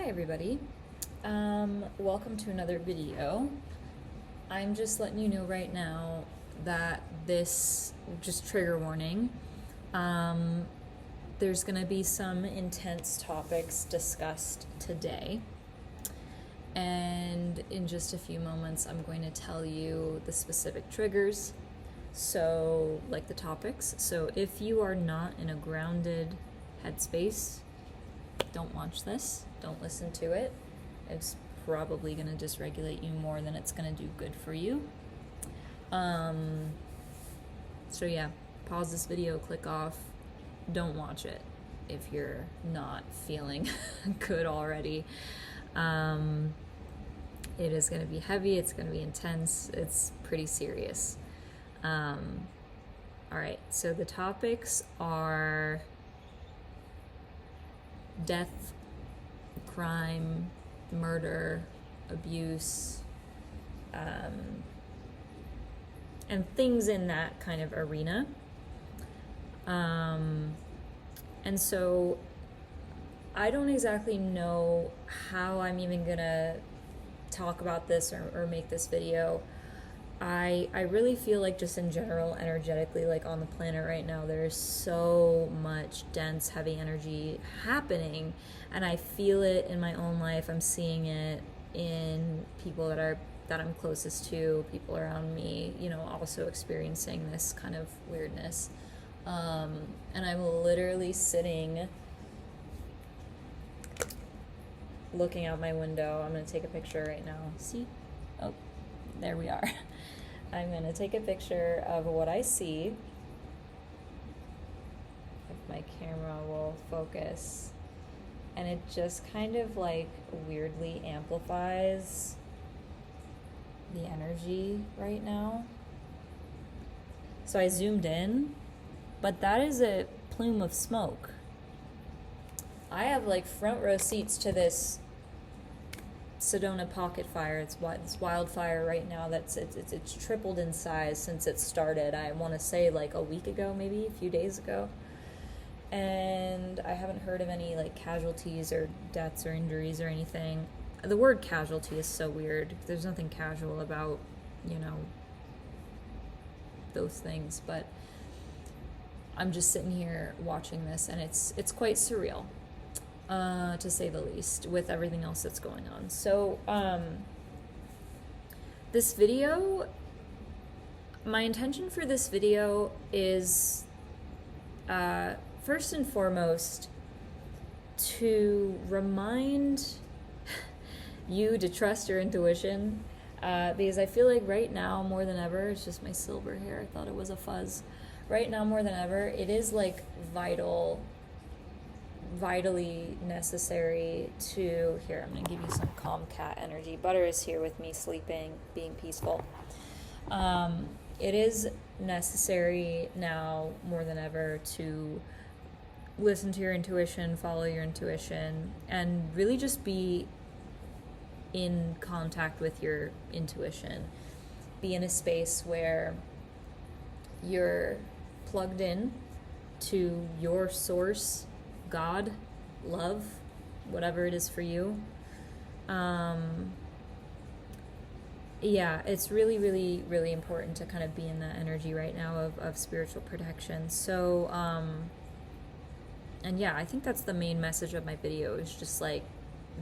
Hi everybody, welcome to another video. I'm just letting you know right now that this, just trigger warning, there's gonna be some intense topics discussed today. And in just a few moments, I'm going to tell you the specific triggers, so like the topics. So if you are not in a grounded headspace, don't watch this, don't listen to it. It's probably going to dysregulate you more than it's going to do good for you. So yeah, pause this video, click off, don't watch it if you're not feeling good already. It is going to be heavy, it's going to be intense, it's pretty serious. Alright, so the topics are death, crime, murder, abuse, and things in that kind of arena. And so I don't exactly know how I'm even gonna talk about this or make this video. I really feel like just in general, energetically, like on the planet right now, there's so much dense, heavy energy happening, and I feel it in my own life. I'm seeing it in people that I'm closest to, people around me, you know, also experiencing this kind of weirdness. And I'm literally sitting, looking out my window. I'm gonna take a picture right now. See? Oh, there we are. I'm going to take a picture of what I see. If my camera will focus. And it just kind of like weirdly amplifies the energy right now. So I zoomed in, but that is a plume of smoke. I have like front row seats to this Sedona pocket fire. It's wildfire right now. It's tripled in size since it started. I want to say like a week ago, maybe a few days ago, and I haven't heard of any like casualties or deaths or injuries or anything. The word casualty is so weird. There's nothing casual about, you know, those things. But I'm just sitting here watching this, and it's quite surreal. To say the least, with everything else that's going on. So, this video, my intention for this video is, first and foremost, to remind you to trust your intuition, because I feel like right now, more than ever, it's just my silver hair, I thought it was a fuzz. Right now, more than ever, it is like vitally necessary to, here, I'm going to give you some calm cat energy. Butter is here with me, sleeping, being peaceful. It is necessary now more than ever to listen to your intuition, follow your intuition, and really just be in contact with your intuition. Be in a space where you're plugged in to your source, God, love, whatever it is for you. Yeah, it's really, really, really important to kind of be in that energy right now of spiritual protection. So, and yeah, I think that's the main message of my video, is just like,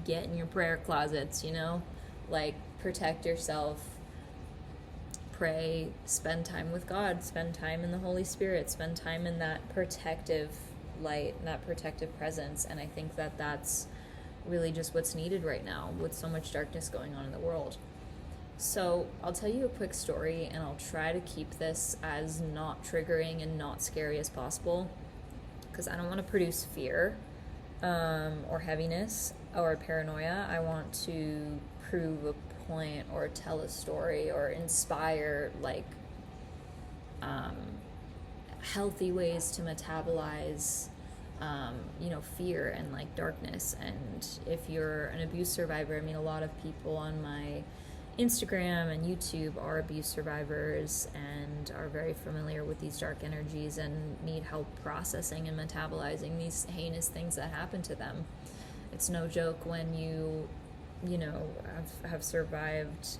get in your prayer closets, you know, like protect yourself, pray, spend time with God, spend time in the Holy Spirit, spend time in that protective light and that protective presence. And I think that that's really just what's needed right now with so much darkness going on in the world. So I'll tell you a quick story, and I'll try to keep this as not triggering and not scary as possible, because I don't want to produce fear or heaviness or paranoia. I want to prove a point or tell a story or inspire like healthy ways to metabolize you know, fear and like darkness. And if you're an abuse survivor, I mean, a lot of people on my Instagram and YouTube are abuse survivors and are very familiar with these dark energies and need help processing and metabolizing these heinous things that happen to them. It's no joke when you know, have survived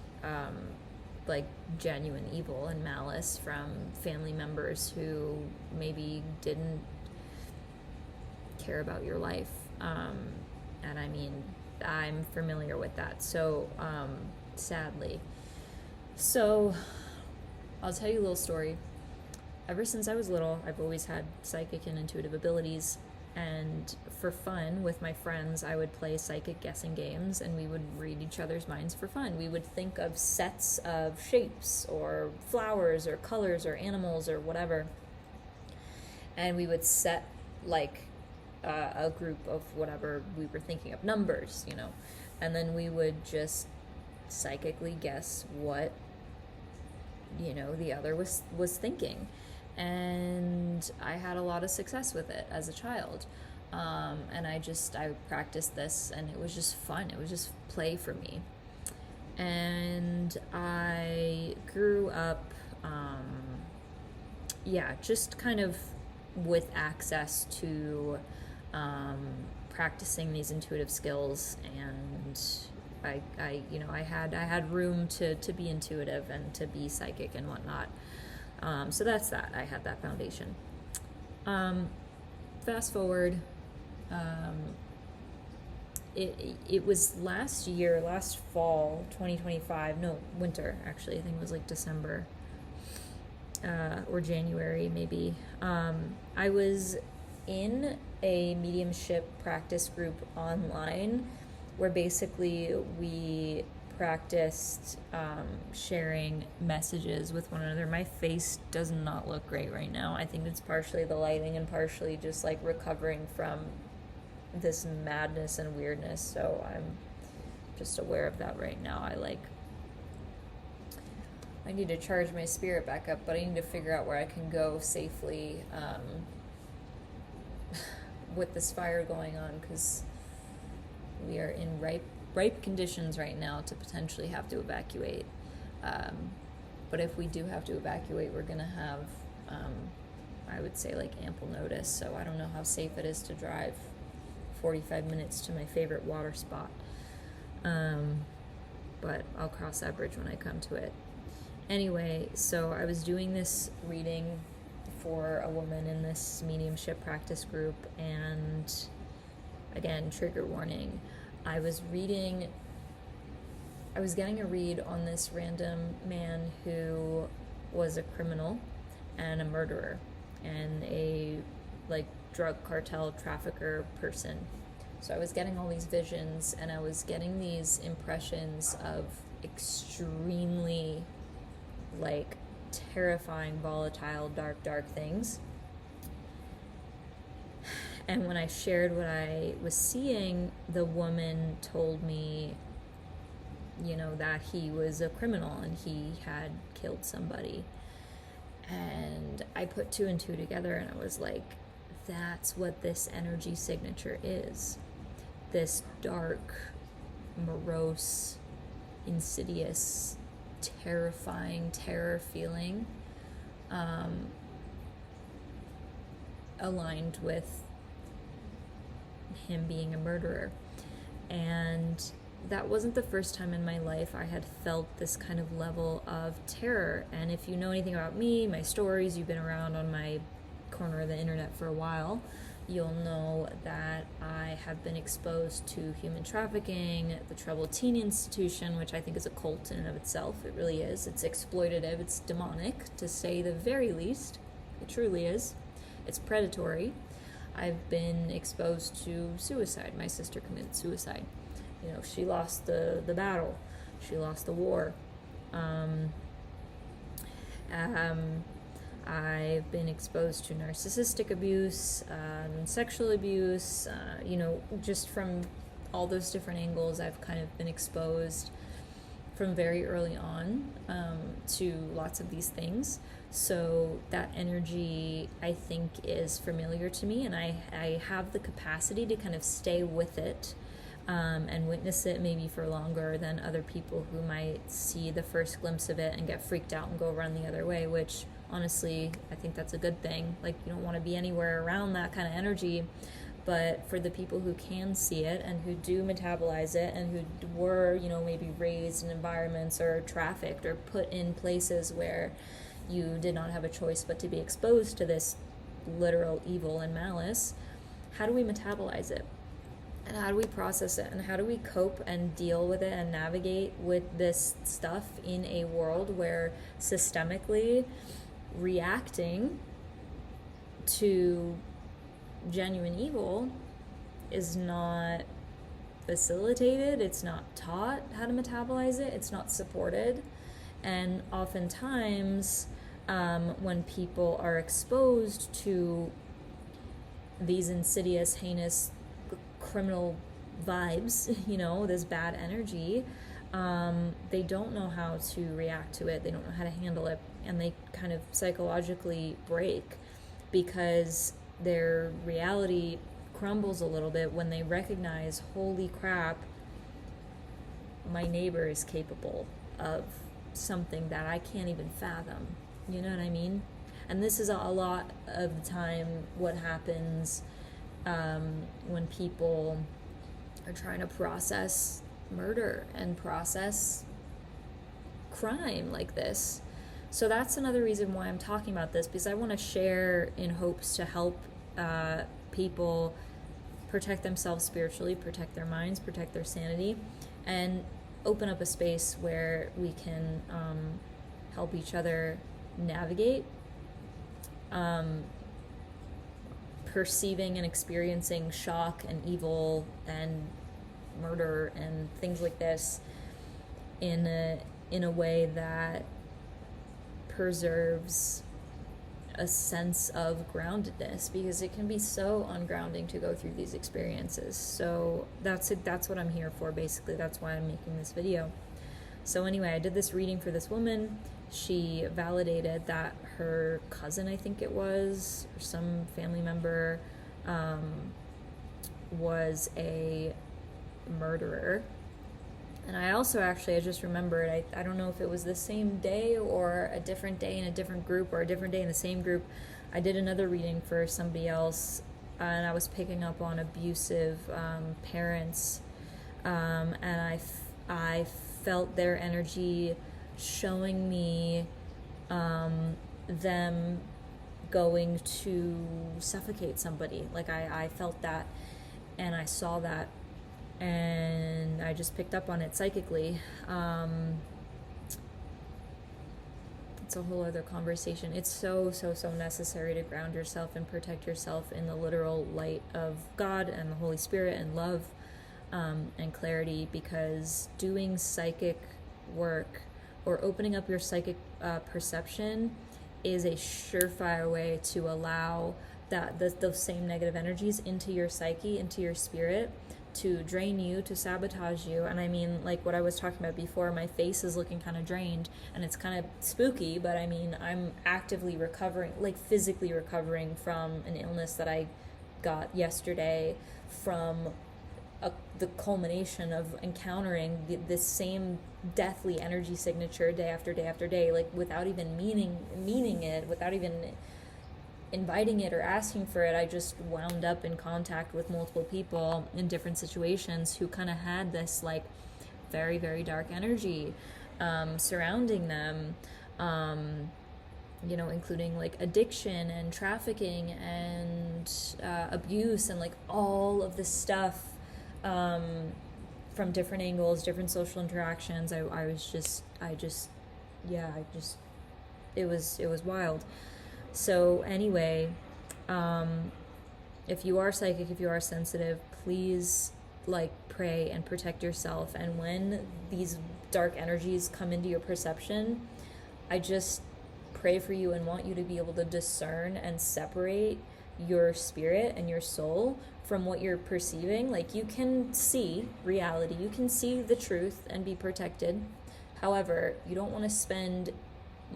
like genuine evil and malice from family members who maybe didn't care about your life. And I mean, I'm familiar with that. So, sadly. So, I'll tell you a little story. Ever since I was little, I've always had psychic and intuitive abilities. And for fun, with my friends, I would play psychic guessing games, and we would read each other's minds for fun. We would think of sets of shapes or flowers or colors or animals or whatever. And we would set like a group of whatever we were thinking of, numbers, you know. And then we would just psychically guess what, you know, the other was thinking. And I had a lot of success with it as a child. And I practiced this, and it was just fun. It was just play for me. And I grew up, just kind of with access to practicing these intuitive skills, and I had room to be intuitive and to be psychic and whatnot. So that's that. I had that foundation. Fast forward, it was last fall, 2025, no, winter, actually. I think it was like December, or January, maybe. I was in a mediumship practice group online where basically we practiced sharing messages with one another. My face does not look great right now. I think it's partially the lighting and partially just like recovering from this madness and weirdness, so I'm just aware of that right now. I need to charge my spirit back up, but I need to figure out where I can go safely with this fire going on, because we are in ripe conditions right now to potentially have to evacuate. But if we do have to evacuate, we're going to have, I would say, like ample notice. So I don't know how safe it is to drive 45 minutes to my favorite water spot. But I'll cross that bridge when I come to it. Anyway, so I was doing this reading for a woman in this mediumship practice group, and again, trigger warning. I was getting a read on this random man who was a criminal and a murderer and a drug cartel trafficker person. So I was getting all these visions, and I was getting these impressions of extremely terrifying, volatile, dark things. And when I shared what I was seeing, the woman told me, that he was a criminal and he had killed somebody. And I put two and two together, and I was like, that's what this energy signature is. This dark, morose, insidious, terrifying terror feeling, aligned with him being a murderer. And that wasn't the first time in my life I had felt this kind of level of terror. And if you know anything about me, my stories, you've been around on my corner of the internet for a while, you'll know that I have been exposed to human trafficking, the Troubled Teen Institution, which I think is a cult in and of itself. It really is. It's exploitative. It's demonic, to say the very least. It truly is. It's predatory. I've been exposed to suicide. My sister committed suicide. She lost the battle. She lost the war. I've been exposed to narcissistic abuse, sexual abuse, just from all those different angles. I've kind of been exposed from very early on to lots of these things. So that energy, I think, is familiar to me, and I have the capacity to kind of stay with it and witness it maybe for longer than other people who might see the first glimpse of it and get freaked out and go run the other way, which honestly, I think that's a good thing. You don't want to be anywhere around that kind of energy. But for the people who can see it and who do metabolize it and who were, maybe raised in environments or trafficked or put in places where you did not have a choice but to be exposed to this literal evil and malice, how do we metabolize it? And how do we process it? And how do we cope and deal with it and navigate with this stuff in a world where systemically reacting to genuine evil is not facilitated, it's not taught how to metabolize it, it's not supported. And oftentimes when people are exposed to these insidious, heinous, criminal vibes, this bad energy, they don't know how to react to it, they don't know how to handle it, and they kind of psychologically break because their reality crumbles a little bit when they recognize, holy crap, my neighbor is capable of something that I can't even fathom. You know what I mean? And this is a lot of the time what happens when people are trying to process murder and process crime like this. So that's another reason why I'm talking about this, because I want to share in hopes to help people protect themselves spiritually, protect their minds, protect their sanity, and open up a space where we can help each other navigate perceiving and experiencing shock and evil and murder and things like this in a way that preserves a sense of groundedness, because it can be so ungrounding to go through these experiences. So that's what I'm here for, basically. That's why I'm making this video. So anyway, I did this reading for this woman. She validated that her cousin, I think it was, or some family member, was a murderer. And I also I just remembered, I don't know if it was the same day or a different day in a different group or a different day in the same group. I did another reading for somebody else, and I was picking up on abusive parents, and I felt their energy showing me them going to suffocate somebody. Like I felt that, and I saw that, and I just picked up on it psychically. It's a whole other conversation. It's so necessary to ground yourself and protect yourself in the literal light of God and the Holy Spirit and love and clarity, because doing psychic work or opening up your psychic perception is a surefire way to allow those same negative energies into your psyche, into your spirit, to drain you, to sabotage you. And I mean, like what I was talking about before, my face is looking kind of drained and it's kind of spooky, but I mean, I'm actively recovering, like physically recovering from an illness that I got yesterday from the culmination of encountering this same deathly energy signature day after day after day, like without even meaning it, without even inviting it or asking for it. I just wound up in contact with multiple people in different situations who kind of had this like very, very dark energy surrounding them, including like addiction and trafficking and abuse and like all of this stuff from different angles, different social interactions. It was wild. So anyway, if you are psychic, if you are sensitive, please like pray and protect yourself. And when these dark energies come into your perception, I just pray for you and want you to be able to discern and separate your spirit and your soul from what you're perceiving. Like, you can see reality, you can see the truth and be protected. However, you don't want to spend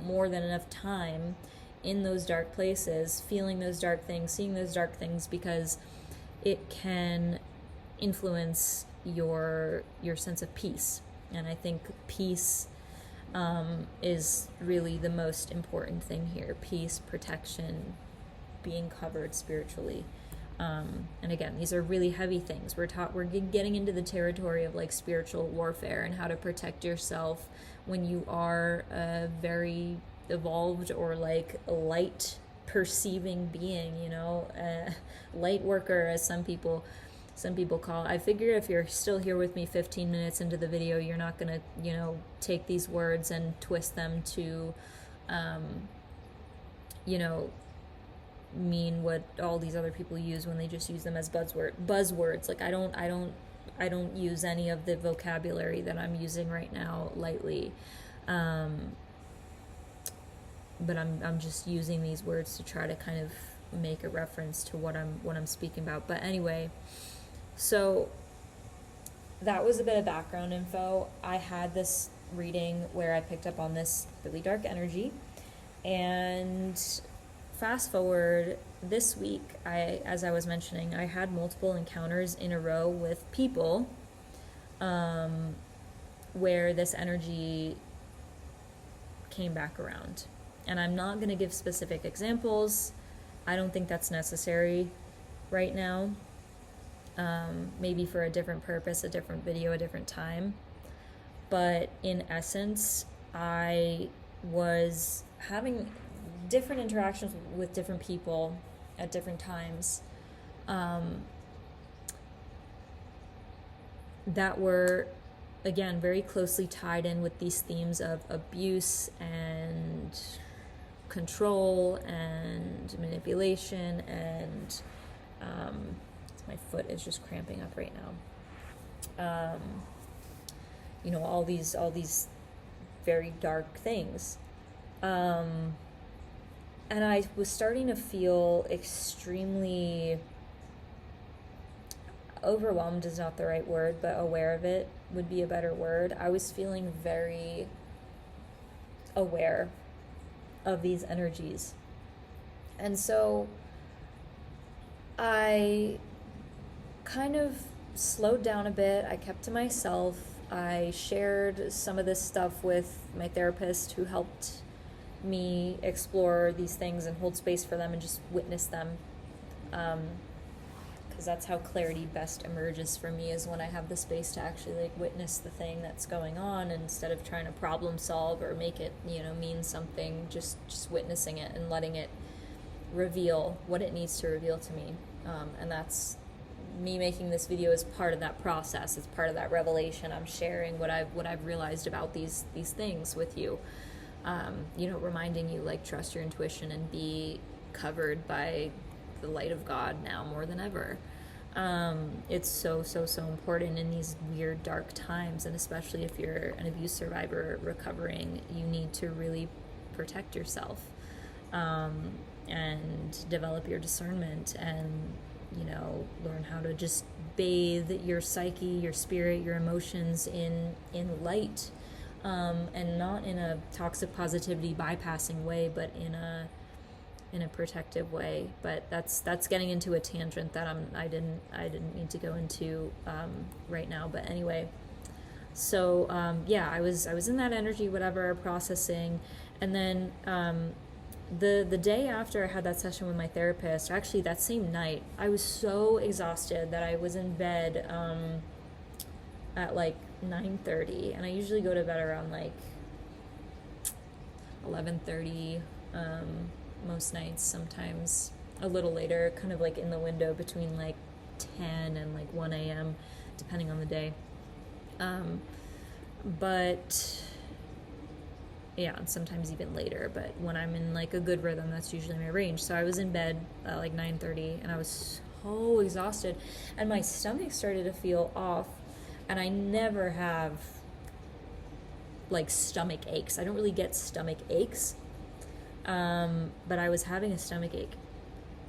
more than enough time in those dark places, feeling those dark things, seeing those dark things, because it can influence your sense of peace. And I think peace is really the most important thing here. Peace, protection, being covered spiritually. And again, these are really heavy things. We're getting into the territory of like spiritual warfare and how to protect yourself when you are a very evolved or like light perceiving being, you know, light worker, as some people call. I figure if you're still here with me 15 minutes into the video, you're not gonna, you know, take these words and twist them to, you know, mean what all these other people use when they just use them as buzzwords. Like I don't use any of the vocabulary that I'm using right now lightly, but I'm just using these words to try to kind of make a reference to what I'm speaking about. But anyway, so that was a bit of background info. I had this reading where I picked up on this really dark energy, and fast forward this week, as I was mentioning, I had multiple encounters in a row with people where this energy came back around. And I'm not going to give specific examples. I don't think that's necessary right now. Maybe for a different purpose, a different video, a different time. But in essence, I was having different interactions with different people at different times that were, again, very closely tied in with these themes of abuse and control and manipulation and my foot is just cramping up right now. You know, all these very dark things. And I was starting to feel extremely overwhelmed is not the right word, but aware of it would be a better word. I was feeling very aware of these energies. And so I kind of slowed down a bit. I kept to myself. I shared some of this stuff with my therapist, who helped me explore these things and hold space for them and just witness them, because that's how clarity best emerges for me, is when I have the space to actually like witness the thing that's going on, instead of trying to problem solve or make it, you know, mean something. Just witnessing it and letting it reveal what it needs to reveal to me. And that's me making this video is part of that process. It's part of that revelation. I'm sharing what I've realized about these things with you. You know, reminding you, like, trust your intuition and be covered by the light of God now more than ever. It's so important in these weird, dark times, and especially if you're an abuse survivor recovering, you need to really protect yourself, and develop your discernment, and, you know, learn how to just bathe your psyche, your spirit, your emotions in light. And not in a toxic positivity bypassing way, but in a protective way. But that's getting into a tangent that I didn't need to go into right now. But anyway, so yeah, I was in that energy, whatever, processing, and then the day after I had that session with my therapist, actually that same night, I was so exhausted that I was in bed at like 9:30, and I usually go to bed around like 11:30 most nights, sometimes a little later, kind of like in the window between like 10 and like 1 a.m. depending on the day. But yeah, and sometimes even later, but when I'm in like a good rhythm, that's usually my range. So I was in bed at like 9:30, and I was so exhausted, and my stomach started to feel off. And I never have like stomach aches. I don't really get stomach aches. But I was having a stomach ache,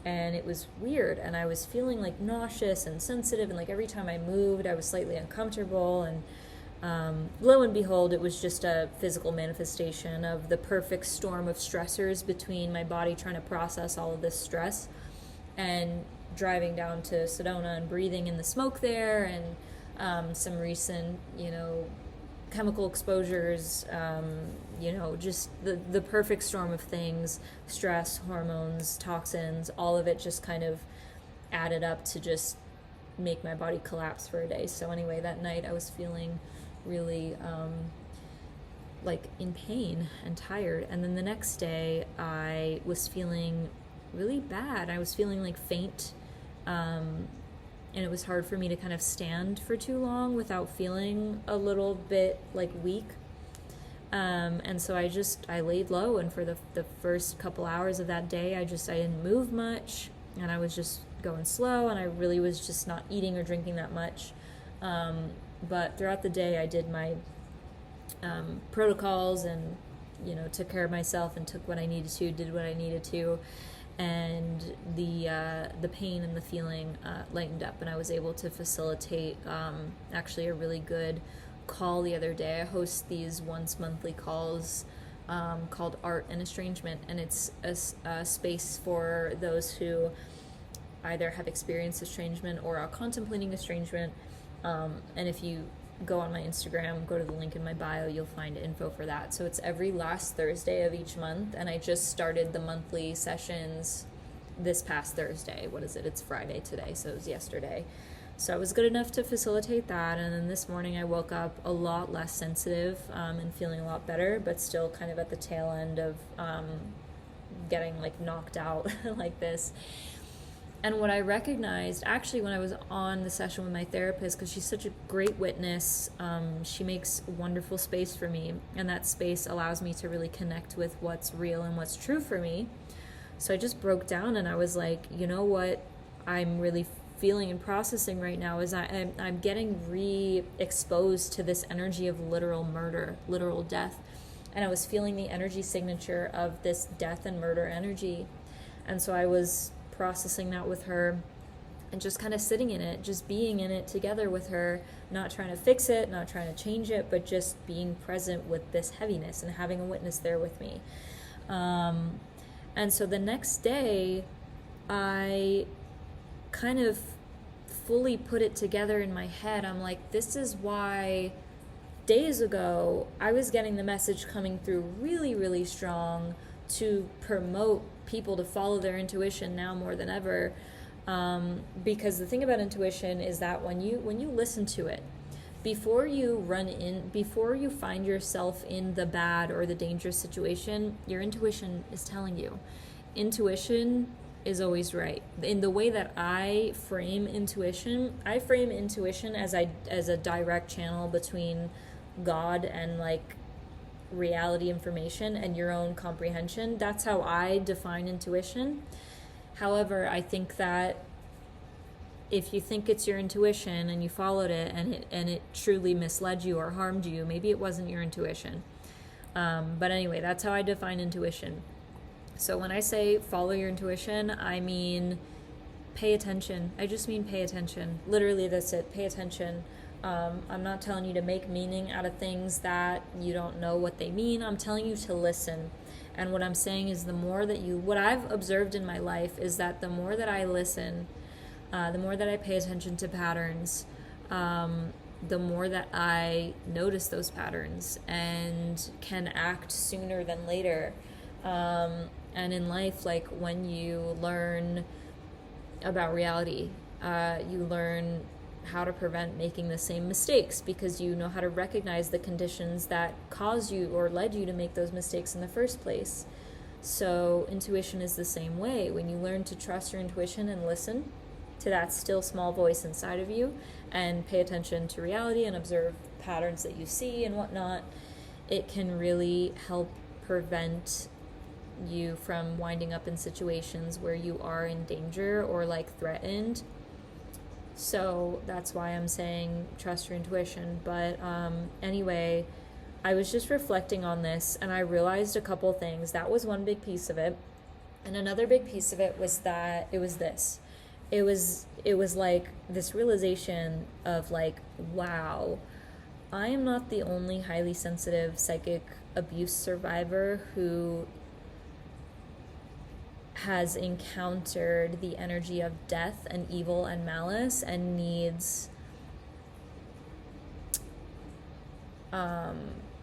and it was weird. And I was feeling like nauseous and sensitive. And like every time I moved, I was slightly uncomfortable. And lo and behold, it was just a physical manifestation of the perfect storm of stressors between my body trying to process all of this stress and driving down to Sedona and breathing in the smoke there, and some recent, you know, chemical exposures, you know, just the perfect storm of things, stress, hormones, toxins, all of it just kind of added up to just make my body collapse for a day. So anyway, that night I was feeling really like in pain and tired, and then the next day I was feeling really bad. I was feeling like faint, and it was hard for me to kind of stand for too long without feeling a little bit like weak. And so I laid low, and for the first couple hours of that day, I didn't move much, and I was just going slow, and I really was just not eating or drinking that much. But throughout the day, I did my protocols, and took care of myself and took what I needed to, did what I needed to, and the pain and the feeling lightened up, and I was able to facilitate actually a really good call the other day. I host these once monthly calls called Art and Estrangement, and it's a space for those who either have experienced estrangement or are contemplating estrangement. And if you go on my Instagram, go to the link in my bio, you'll find info for that. So it's every last Thursday of each month, and I just started the monthly sessions this past Thursday. What is it? It's Friday today, so it was yesterday. So I was good enough to facilitate that, and then this morning I woke up a lot less sensitive and feeling a lot better, but still kind of at the tail end of getting like knocked out like this. And what I recognized, actually, when I was on the session with my therapist, because she's such a great witness, she makes wonderful space for me, and that space allows me to really connect with what's real and what's true for me. So I just broke down, and I was like, you know what I'm really feeling and processing right now is I'm getting re-exposed to this energy of literal murder, literal death. And I was feeling the energy signature of this death and murder energy. And so I was processing that with her and just kind of sitting in it, just being in it together with her, not trying to fix it, not trying to change it, but just being present with this heaviness and having a witness there with me. And so the next day, I kind of fully put it together in my head. I'm like, this is why days ago I was getting the message coming through really, really strong to promote people to follow their intuition now more than ever, because the thing about intuition is that when you listen to it, before you find yourself in the bad or the dangerous situation, your intuition is telling you. Intuition is always right. In the way that I frame intuition as a direct channel between God and like reality information and your own comprehension. That's how I define intuition. However, I think that if you think it's your intuition and you followed it and it truly misled you or harmed you, maybe it wasn't your intuition. But anyway, that's how I define intuition. So when I say follow your intuition, I mean pay attention. I just mean pay attention. Literally, that's it. Pay attention. I'm not telling you to make meaning out of things that you don't know what they mean. I'm telling you to listen. And what I'm saying is what I've observed in my life is that the more that I listen, the more that I pay attention to patterns, the more that I notice those patterns and can act sooner than later. And in life, like when you learn about reality, you learn how to prevent making the same mistakes because you know how to recognize the conditions that caused you or led you to make those mistakes in the first place. So intuition is the same way. When you learn to trust your intuition and listen to that still small voice inside of you and pay attention to reality and observe patterns that you see and whatnot, it can really help prevent you from winding up in situations where you are in danger or like threatened. So that's why I'm saying trust your intuition. But anyway, I was just reflecting on this and I realized a couple things. That was one big piece of it. And another big piece of it was that it was this. It was like this realization of like, wow, I am not the only highly sensitive psychic abuse survivor who has encountered the energy of death and evil and malice and needs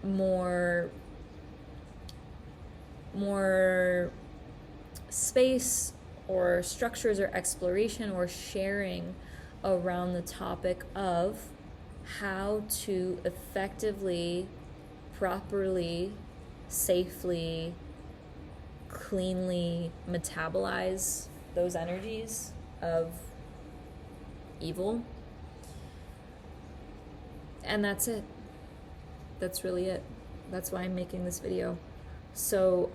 more space or structures or exploration or sharing around the topic of how to effectively, properly, safely, cleanly metabolize those energies of evil. And that's it. That's really it. That's why I'm making this video. So,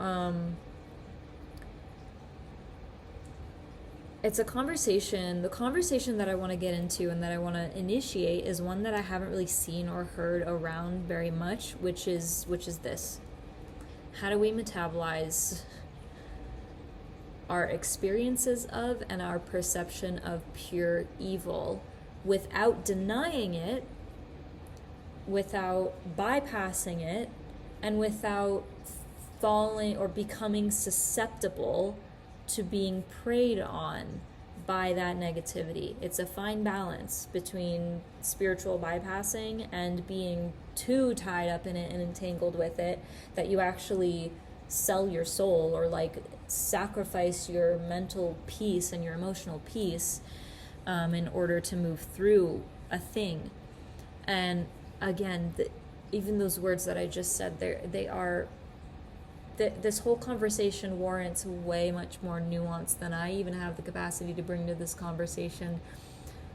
it's a conversation. The conversation that I want to get into and that I want to initiate is one that I haven't really seen or heard around very much, which is this. How do we metabolize our experiences of and our perception of pure evil without denying it, without bypassing it, and without falling or becoming susceptible to being preyed on by that negativity? It's a fine balance between spiritual bypassing and being too tied up in it and entangled with it that you actually sell your soul or like sacrifice your mental peace and your emotional peace in order to move through a thing. And again, even those words that I just said, this whole conversation warrants way much more nuance than I even have the capacity to bring to this conversation.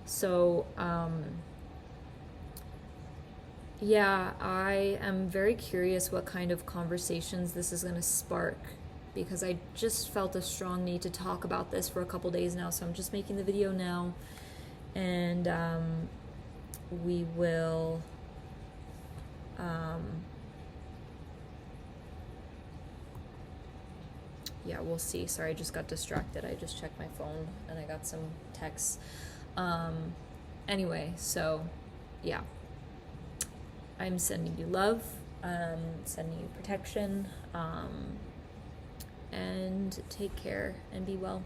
So, yeah, I am very curious what kind of conversations this is going to spark, because I just felt a strong need to talk about this for a couple days now. So I'm just making the video now, and we will yeah, we'll see. Sorry, I just got distracted. I just checked my phone and I got some texts. Anyway, so yeah, I'm sending you love, sending you protection, and take care and be well.